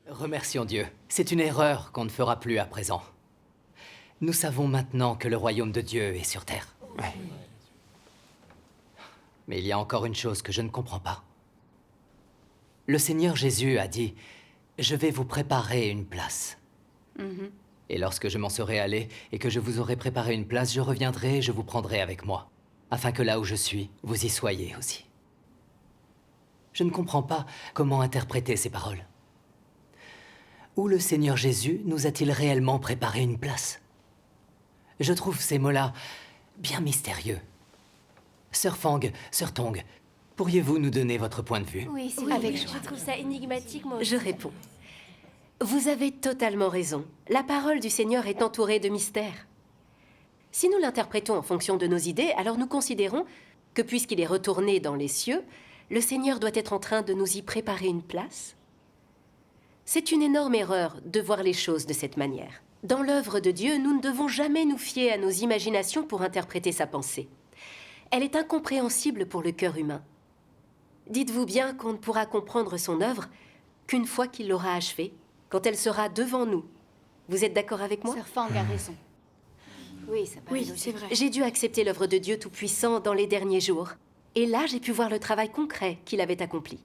Remercions Dieu. C'est une erreur qu'on ne fera plus à présent. Nous savons maintenant que le royaume de Dieu est sur terre. Ouais. Mais il y a encore une chose que je ne comprends pas. Le Seigneur Jésus a dit « Je vais vous préparer une place. Et lorsque je m'en serai allé et que je vous aurai préparé une place, je reviendrai et je vous prendrai avec moi, afin que là où je suis, vous y soyez aussi. » Je ne comprends pas comment interpréter ces paroles. Où le Seigneur Jésus nous a-t-il réellement préparé une place? Je trouve ces mots-là bien mystérieux. Sœur Fang, Sœur Tong, pourriez-vous nous donner votre point de vue? Oui, avec joie. Je trouve ça énigmatique, moi aussi. Je réponds. Vous avez totalement raison. La parole du Seigneur est entourée de mystères. Si nous l'interprétons en fonction de nos idées, alors nous considérons que puisqu'il est retourné dans les cieux, le Seigneur doit être en train de nous y préparer une place. C'est une énorme erreur de voir les choses de cette manière. Dans l'œuvre de Dieu, nous ne devons jamais nous fier à nos imaginations pour interpréter sa pensée. Elle est incompréhensible pour le cœur humain. Dites-vous bien qu'on ne pourra comprendre son œuvre qu'une fois qu'il l'aura achevée, quand elle sera devant nous. Vous êtes d'accord avec moi? Sœur Fang a raison. Oui, ça paraît Oui, logique. c'est vrai. J'ai dû accepter l'œuvre de Dieu Tout-Puissant dans les derniers jours. Et là, j'ai pu voir le travail concret qu'il avait accompli.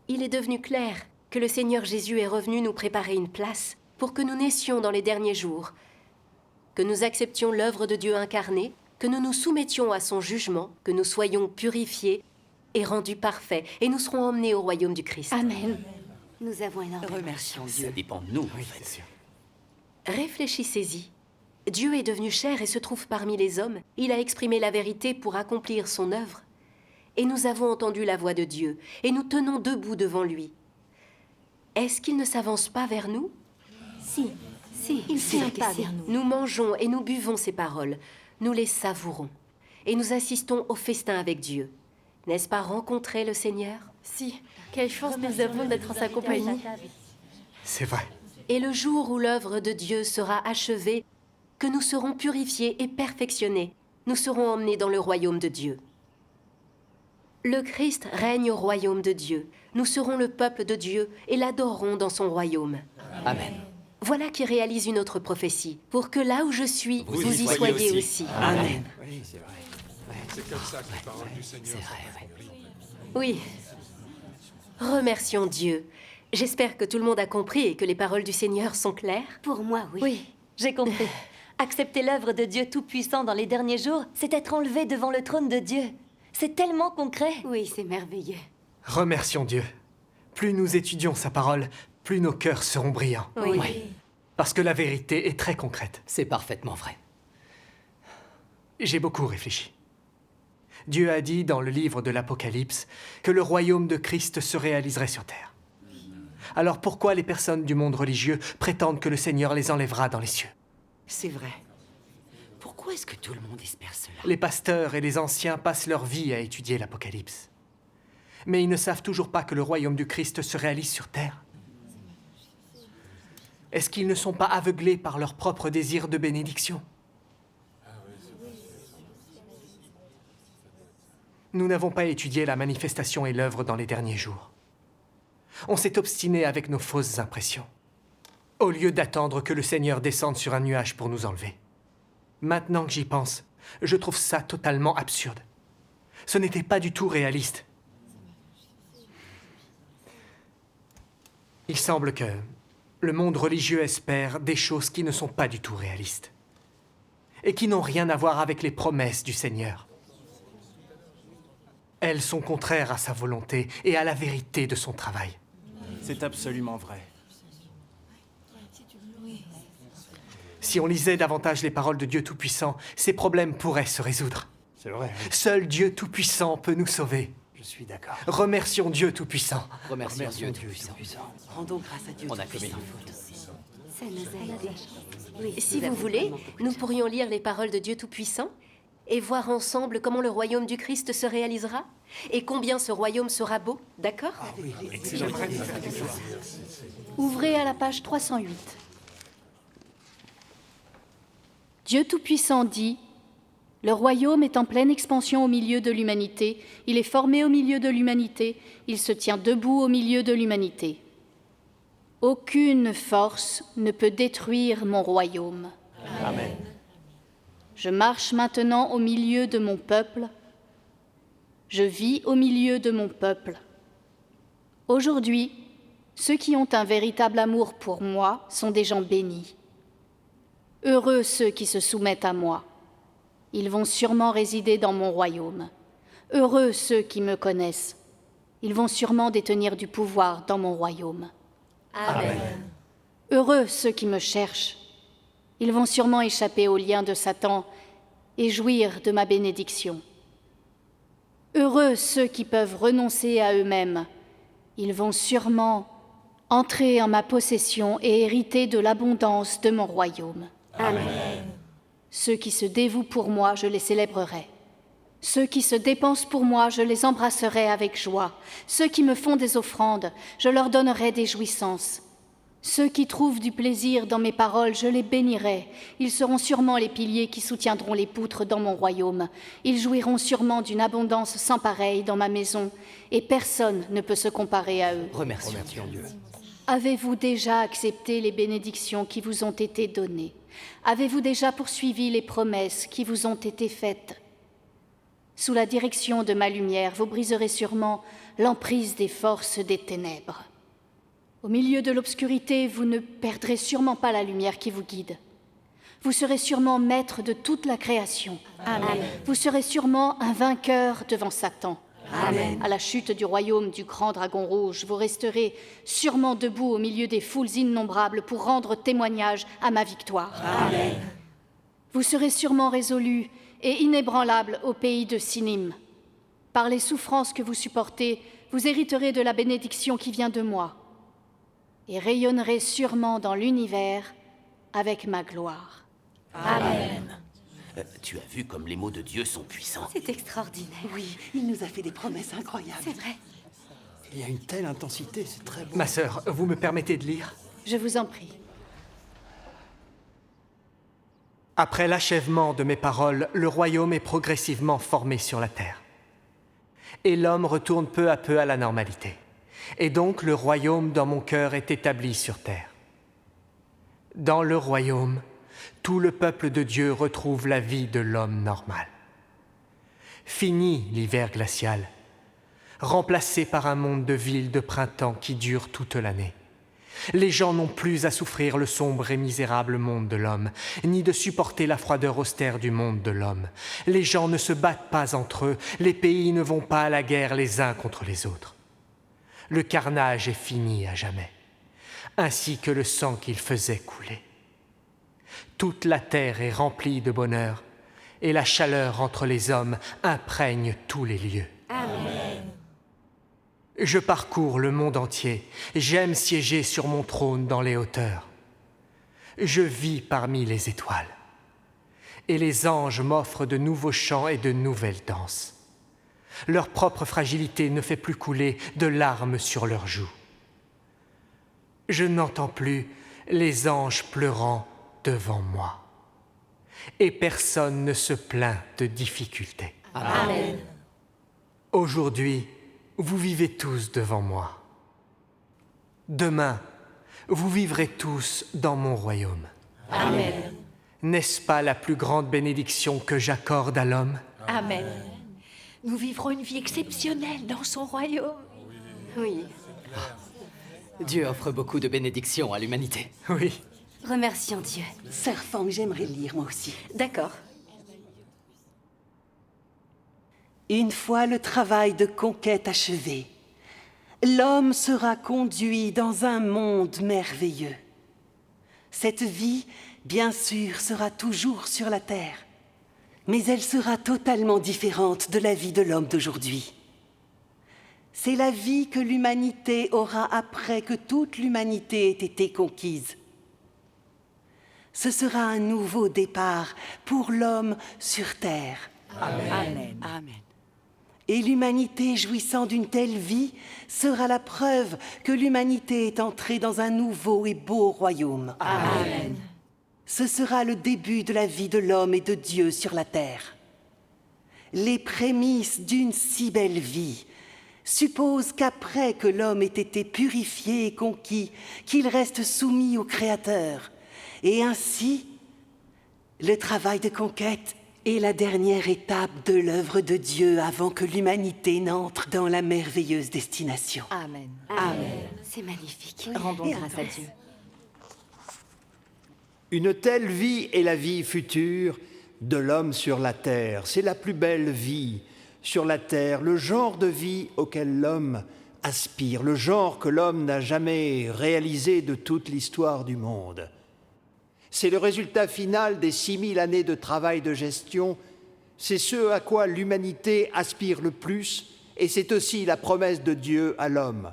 Il est devenu clair que le Seigneur Jésus est revenu nous préparer une place pour que nous naissions dans les derniers jours, que nous acceptions l'œuvre de Dieu incarnée, que nous nous soumettions à son jugement, que nous soyons purifiés et rendus parfaits, et nous serons emmenés au royaume du Christ. Amen. Nous avons énormément. Remercions Ça Dieu. dépend de nous, en Oui, fait. c'est sûr. Réfléchissez-y. Dieu est devenu chair et se trouve parmi les hommes. Il a exprimé la vérité pour accomplir son œuvre. Et nous avons entendu la voix de Dieu, et nous tenons debout devant lui. Est-ce qu'il ne s'avance pas vers nous? Si, il tient pas vers nous. Nous mangeons et nous buvons ses paroles. Nous les savourons. Et nous assistons au festin avec Dieu. N'est-ce pas rencontrer le Seigneur? Si, quelle chance nous avons d'être en sa compagnie. C'est vrai. Et le jour où l'œuvre de Dieu sera achevée, que nous serons purifiés et perfectionnés, nous serons emmenés dans le royaume de Dieu. Le Christ règne au royaume de Dieu. Nous serons le peuple de Dieu et l'adorerons dans son royaume. Amen. Voilà qui réalise une autre prophétie, pour que là où je suis, Vous vous y y soyez soyez aussi. aussi. Amen. Oui, c'est vrai. C'est comme ça que les paroles du Seigneur C'est vrai, sont oui. accomplies. Oui. Remercions Dieu. J'espère que tout le monde a compris et que les paroles du Seigneur sont claires. Pour moi, oui. Oui, j'ai compris. Accepter l'œuvre de Dieu Tout-Puissant dans les derniers jours, c'est être enlevé devant le trône de Dieu. C'est tellement concret. Oui, c'est merveilleux. Remercions Dieu. Plus nous étudions sa parole, plus nos cœurs seront brillants. Oui. Parce que la vérité est très concrète. C'est parfaitement vrai. J'ai beaucoup réfléchi. Dieu a dit dans le livre de l'Apocalypse que le royaume de Christ se réaliserait sur terre. Alors pourquoi les personnes du monde religieux prétendent que le Seigneur les enlèvera dans les cieux? C'est vrai. Pourquoi est-ce que tout le monde espère cela? Les pasteurs et les anciens passent leur vie à étudier l'Apocalypse. Mais ils ne savent toujours pas que le royaume du Christ se réalise sur terre. Est-ce qu'ils ne sont pas aveuglés par leur propre désir de bénédiction? Nous n'avons pas étudié la manifestation et l'œuvre dans les derniers jours. On s'est obstiné avec nos fausses impressions, au lieu d'attendre que le Seigneur descende sur un nuage pour nous enlever. Maintenant que j'y pense, je trouve ça totalement absurde. Ce n'était pas du tout réaliste. Il semble que le monde religieux espère des choses qui ne sont pas du tout réalistes et qui n'ont rien à voir avec les promesses du Seigneur. Elles sont contraires à sa volonté et à la vérité de son travail. C'est absolument vrai. Si on lisait davantage les paroles de Dieu Tout-Puissant, ces problèmes pourraient se résoudre. C'est vrai, oui. Seul Dieu Tout-Puissant peut nous sauver. Je suis d'accord. Remercions Dieu Tout-Puissant. Remercions Dieu Tout-Puissant. Rendons grâce à Dieu. On a commis Tout-Puissant. une faute. Ça nous a aidés. Oui, Si nous vous avons voulez, vraiment beaucoup nous de pourrions lire les paroles de Dieu Tout-Puissant et voir ensemble comment le royaume du Christ se réalisera et combien ce royaume sera beau, d'accord? Ouvrez à la page 308. Dieu Tout-Puissant dit « Le royaume est en pleine expansion au milieu de l'humanité, il est formé au milieu de l'humanité, il se tient debout au milieu de l'humanité. Aucune force ne peut détruire mon royaume. Amen. Je marche maintenant au milieu de mon peuple. Je vis au milieu de mon peuple. Aujourd'hui, ceux qui ont un véritable amour pour moi sont des gens bénis. Heureux ceux qui se soumettent à moi. Ils vont sûrement résider dans mon royaume. Heureux ceux qui me connaissent. Ils vont sûrement détenir du pouvoir dans mon royaume. Amen. Heureux ceux qui me cherchent. Ils vont sûrement échapper aux liens de Satan et jouir de ma bénédiction. Heureux ceux qui peuvent renoncer à eux-mêmes. Ils vont sûrement entrer en ma possession et hériter de l'abondance de mon royaume. Amen. Ceux qui se dévouent pour moi, je les célébrerai. Ceux qui se dépensent pour moi, je les embrasserai avec joie. Ceux qui me font des offrandes, je leur donnerai des jouissances. Ceux qui trouvent du plaisir dans mes paroles, je les bénirai. Ils seront sûrement les piliers qui soutiendront les poutres dans mon royaume. Ils jouiront sûrement d'une abondance sans pareille dans ma maison, et personne ne peut se comparer à eux. Remercions Dieu. Avez-vous déjà accepté les bénédictions qui vous ont été données? Avez-vous déjà poursuivi les promesses qui vous ont été faites? Sous la direction de ma lumière, vous briserez sûrement l'emprise des forces des ténèbres. Au milieu de l'obscurité, vous ne perdrez sûrement pas la lumière qui vous guide. Vous serez sûrement maître de toute la création. Amen. Vous serez sûrement un vainqueur devant Satan. Amen. À la chute du royaume du grand dragon rouge, vous resterez sûrement debout au milieu des foules innombrables pour rendre témoignage à ma victoire. Amen. Vous serez sûrement résolu et inébranlable au pays de Sinim. Par les souffrances que vous supportez, vous hériterez de la bénédiction qui vient de moi et rayonnerez sûrement dans l'univers avec ma gloire. Amen. Tu as vu comme les mots de Dieu sont puissants. C'est extraordinaire. Oui, il nous a fait des promesses incroyables. C'est vrai. Il y a une telle intensité, c'est très beau. Ma sœur, vous me permettez de lire? Je vous en prie. Après l'achèvement de mes paroles, le royaume est progressivement formé sur la terre. Et l'homme retourne peu à peu à la normalité. Et donc le royaume dans mon cœur est établi sur terre. Dans le royaume, tout le peuple de Dieu retrouve la vie de l'homme normal. Fini l'hiver glacial, remplacé par un monde de villes de printemps qui dure toute l'année. Les gens n'ont plus à souffrir le sombre et misérable monde de l'homme, ni de supporter la froideur austère du monde de l'homme. Les gens ne se battent pas entre eux, les pays ne vont pas à la guerre les uns contre les autres. Le carnage est fini à jamais, ainsi que le sang qu'il faisait couler. Toute la terre est remplie de bonheur, et la chaleur entre les hommes imprègne tous les lieux. Amen. Je parcours le monde entier, j'aime siéger sur mon trône dans les hauteurs. Je vis parmi les étoiles, et les anges m'offrent de nouveaux chants et de nouvelles danses. Leur propre fragilité ne fait plus couler de larmes sur leurs joues. Je n'entends plus les anges pleurant devant moi, et personne ne se plaint de difficultés. Amen. Aujourd'hui, vous vivez tous devant moi. Demain, vous vivrez tous dans mon royaume. Amen. N'est-ce pas la plus grande bénédiction que j'accorde à l'homme? Amen. Nous vivrons une vie exceptionnelle dans son royaume. Oui. Dieu offre beaucoup de bénédictions à l'humanité. Oui. Remercions Dieu. Sœur Fang, j'aimerais le lire moi aussi. D'accord. Une fois le travail de conquête achevé, l'homme sera conduit dans un monde merveilleux. Cette vie, bien sûr, sera toujours sur la terre, mais elle sera totalement différente de la vie de l'homme d'aujourd'hui. C'est la vie que l'humanité aura après que toute l'humanité ait été conquise. Ce sera un nouveau départ pour l'homme sur terre. Amen. Amen. Et l'humanité jouissant d'une telle vie sera la preuve que l'humanité est entrée dans un nouveau et beau royaume. Amen. Ce sera le début de la vie de l'homme et de Dieu sur la terre. Les prémices d'une si belle vie suppose qu'après que l'homme ait été purifié et conquis, qu'il reste soumis au Créateur. Et ainsi, le travail de conquête est la dernière étape de l'œuvre de Dieu avant que l'humanité n'entre dans la merveilleuse destination. Amen. Amen. C'est magnifique. Rendons grâce à Dieu. Une telle vie est la vie future de l'homme sur la terre. C'est la plus belle vie sur la terre, le genre de vie auquel l'homme aspire, le genre que l'homme n'a jamais réalisé de toute l'histoire du monde. C'est le résultat final des 6000 années de travail de gestion, c'est ce à quoi l'humanité aspire le plus, et c'est aussi la promesse de Dieu à l'homme.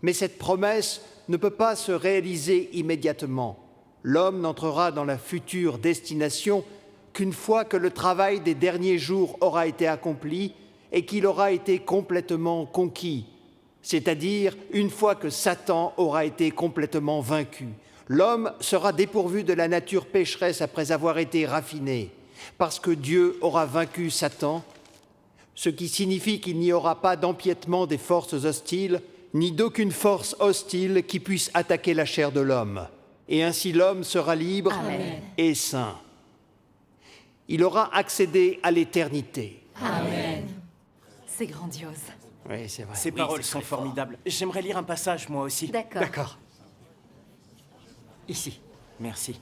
Mais cette promesse ne peut pas se réaliser immédiatement. L'homme n'entrera dans la future destination qu'une fois que le travail des derniers jours aura été accompli et qu'il aura été complètement conquis, c'est-à-dire une fois que Satan aura été complètement vaincu. L'homme sera dépourvu de la nature pécheresse après avoir été raffiné, parce que Dieu aura vaincu Satan, ce qui signifie qu'il n'y aura pas d'empiètement des forces hostiles, ni d'aucune force hostile qui puisse attaquer la chair de l'homme. Et ainsi l'homme sera libre et saint. Il aura accédé à l'éternité. Amen. C'est grandiose. Oui, c'est vrai. Ces paroles sont formidables. J'aimerais lire un passage, moi aussi. D'accord. D'accord. Ici. Merci.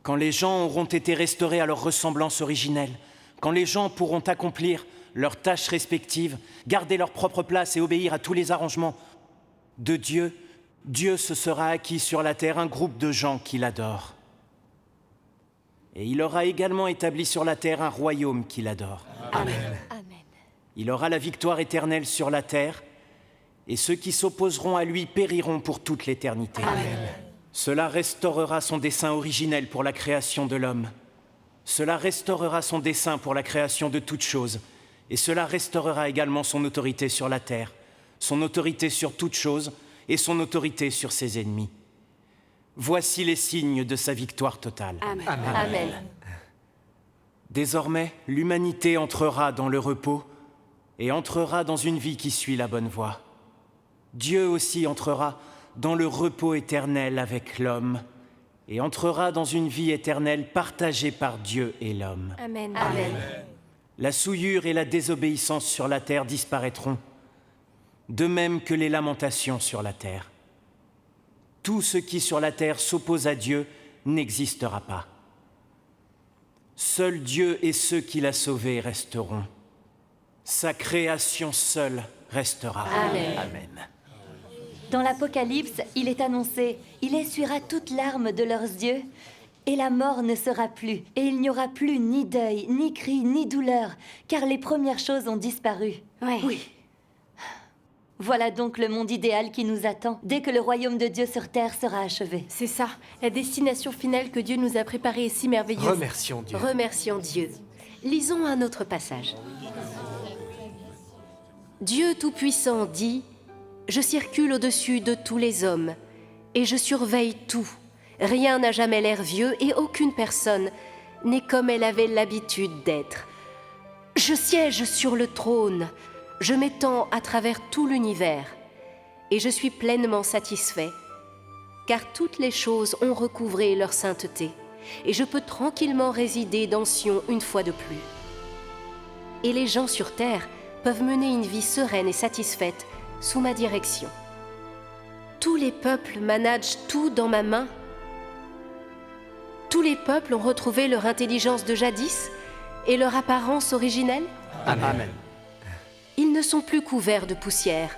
Quand les gens auront été restaurés à leur ressemblance originelle, quand les gens pourront accomplir leurs tâches respectives, garder leur propre place et obéir à tous les arrangements de Dieu, Dieu se sera acquis sur la terre un groupe de gens qui l'adorent. Et il aura également établi sur la terre un royaume qui l'adore. Amen. Amen. Il aura la victoire éternelle sur la terre, et ceux qui s'opposeront à lui périront pour toute l'éternité. Amen. Cela restaurera son dessein originel pour la création de l'homme. Cela restaurera son dessein pour la création de toutes choses, et cela restaurera également son autorité sur la terre, son autorité sur toutes choses, et son autorité sur ses ennemis. Voici les signes de sa victoire totale. Amen. Amen. Désormais, l'humanité entrera dans le repos et entrera dans une vie qui suit la bonne voie. Dieu aussi entrera dans le repos éternel avec l'homme et entrera dans une vie éternelle partagée par Dieu et l'homme. Amen. Amen. La souillure et la désobéissance sur la terre disparaîtront, de même que les lamentations sur la terre. Tout ce qui sur la terre s'oppose à Dieu n'existera pas. Seul Dieu et ceux qu'il a sauvés resteront. Sa création seule restera. Amen. Amen. Dans l'Apocalypse, il est annoncé « Il essuiera toute larme de leurs yeux, et la mort ne sera plus, et il n'y aura plus ni deuil, ni cri, ni douleur, car les premières choses ont disparu. » Oui. Voilà donc le monde idéal qui nous attend, dès que le royaume de Dieu sur terre sera achevé. C'est ça, la destination finale que Dieu nous a préparée est si merveilleuse. Remercions Dieu. Remercions Dieu. Lisons un autre passage. Dieu Tout-Puissant dit « Je circule au-dessus de tous les hommes, et je surveille tout. Rien n'a jamais l'air vieux, et aucune personne n'est comme elle avait l'habitude d'être. Je siège sur le trône, je m'étends à travers tout l'univers, et je suis pleinement satisfait, car toutes les choses ont recouvré leur sainteté, et je peux tranquillement résider dans Sion une fois de plus. Et les gens sur terre peuvent mener une vie sereine et satisfaite sous ma direction. Tous les peuples managent tout dans ma main. Tous les peuples ont retrouvé leur intelligence de jadis et leur apparence originelle. Amen. Ils ne sont plus couverts de poussière,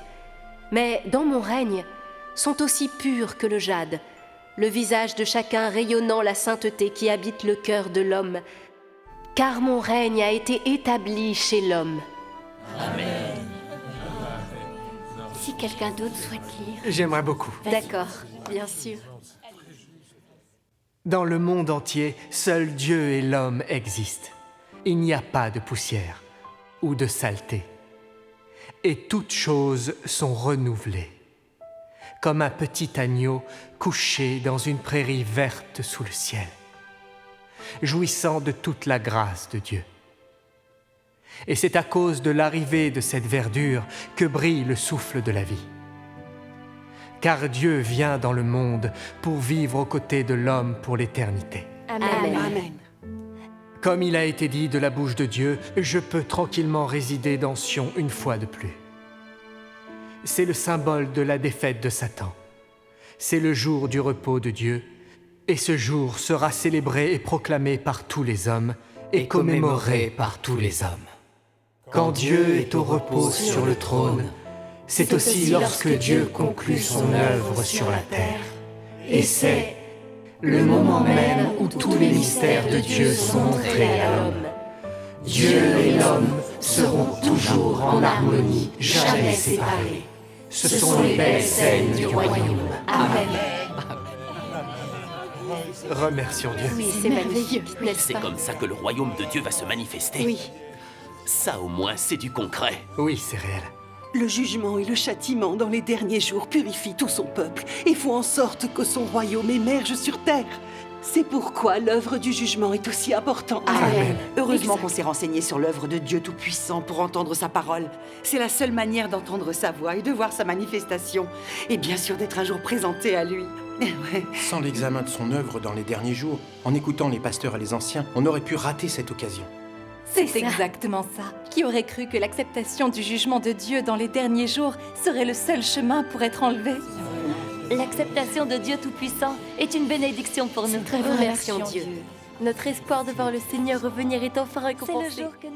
mais dans mon règne sont aussi purs que le jade, le visage de chacun rayonnant la sainteté qui habite le cœur de l'homme, car mon règne a été établi chez l'homme. Amen. Si quelqu'un d'autre souhaite lire. J'aimerais beaucoup. D'accord, bien sûr. Dans le monde entier, seul Dieu et l'homme existent. Il n'y a pas de poussière ou de saleté. Et toutes choses sont renouvelées, comme un petit agneau couché dans une prairie verte sous le ciel, jouissant de toute la grâce de Dieu. Et c'est à cause de l'arrivée de cette verdure que brille le souffle de la vie. Car Dieu vient dans le monde pour vivre aux côtés de l'homme pour l'éternité. Amen. Amen. Comme il a été dit de la bouche de Dieu, je peux tranquillement résider dans Sion une fois de plus. C'est le symbole de la défaite de Satan. C'est le jour du repos de Dieu, et ce jour sera célébré et proclamé par tous les hommes et commémoré par tous les hommes. Quand Dieu est au repos sur le trône, c'est aussi lorsque Dieu conclut son œuvre sur la terre. Et c'est le moment même où tous les mystères de Dieu sont montrés à l'homme. Dieu et l'homme seront toujours en harmonie, jamais séparés. Ce sont les belles scènes du royaume. Amen. Remercions Dieu. Oui, c'est magnifique, n'est-ce C'est pas? comme ça que le royaume de Dieu va se manifester. Oui. Ça au moins, c'est du concret. Oui, c'est réel. Le jugement et le châtiment dans les derniers jours purifient tout son peuple et font en sorte que son royaume émerge sur terre. C'est pourquoi l'œuvre du jugement est aussi importante. Amen. Heureusement Exact. qu'on s'est renseigné sur l'œuvre de Dieu Tout-Puissant pour entendre sa parole. C'est la seule manière d'entendre sa voix et de voir sa manifestation. Et bien sûr d'être un jour présenté à lui. Ouais. Sans l'examen de son œuvre dans les derniers jours, en écoutant les pasteurs et les anciens, on aurait pu rater cette occasion. C'est ça. exactement ça. Qui aurait cru que l'acceptation du jugement de Dieu dans les derniers jours serait le seul chemin pour être enlevé? L'acceptation de Dieu Tout-Puissant est une bénédiction pour nous. Remercions Dieu. Notre espoir de voir le Seigneur revenir est enfin récompensé. C'est le jour que